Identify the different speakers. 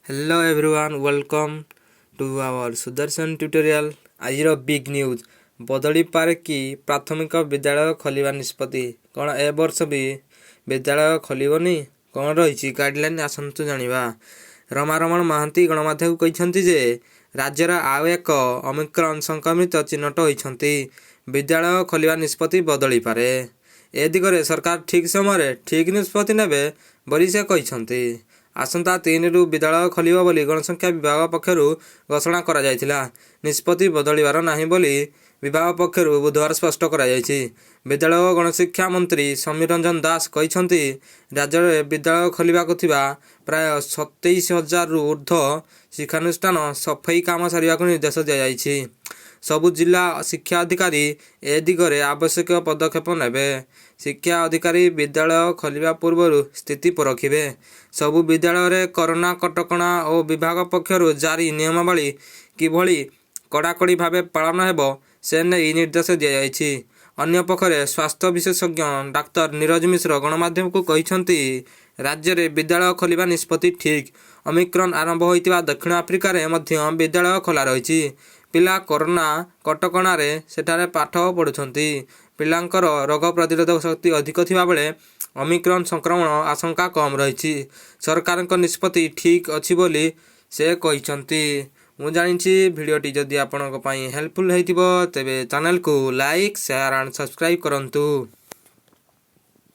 Speaker 1: Hello everyone welcome to our Sudarshan tutorial. आज big news बदली पारे कि प्राथमिक विद्यालय खोलिबा निष्पत्ति कौन ए वर्ष भी विद्यालय खोलिबनी कौन रही गाइडलाइन आसतु जानिबा। रमारमण महांती गणमाध्यम कहते जे राज्यर आउ एक ओमिक्रॉन संक्रमित चिन्हट होती विद्यालय खोलिबा निष्पत्ति बदली पारे। ए दिगरे सरकार ठीक समय ठीक निष्पत्ति नेबे बोली से कहते। आसंता 3 रु विद्यालय खोलिबा बोली गणसंख्या विभाग पक्षरु घोषणा करा जायथिला। निष्पत्ति बदलिबार नाही बोली विभाग पक्षरु बुधवार स्पष्ट करा जायछि। विद्यालय और गणशिक्षा मंत्री समीर रंजन दास कहते राज्य में विद्यालय खोलिबाकु थिबा प्राय 27,000 रु ऊर्ध्व शिक्षानुष्ठान सफाई काम सारिबाकु निर्देश दिया जायछि। सबु जिला शिक्षा अधिकारी ए दिगरे आवश्यक पदक्षेप नेबे। शिक्षा अधिकारी विद्यालय खोलिबा पूर्व स्थिति परखिबे। सबु विद्यालय रे कोरोना कटकणा और विभाग पक्षरु जारी नियमावली किभली कड़ाकड़ी भावे पालन हेबो से नहीं निर्देश दिया जायछि। अन्य पक्षरे स्वास्थ्य विशेषज्ञ डाक्तर नीरज मिश्र गणमाध्यम को कहते राज्य में विद्यालय खोलिबा निष्पत्ति ठीक। ओमिक्रॉन आरंभ होइतिबा दक्षिण आफ्रिका रे मध्य विद्यालय खोला रही। पिला कोरोना कटकणा रे सेठारे पाठ पढ़ुछंती। पिलांकर रोग प्रतिरोधक शक्ति अधिक थिबा बेले ओमिक्रॉन संक्रमण आशंका कम रही। सरकार निष्पत्ति ठीक अच्छी बोली से कहते। मु जानी भिडियोटी जदि आपंक हेल्पफुल होइतिबो तेबे चैनल को लाइक शेयर एंड सब्सक्राइब करंतु।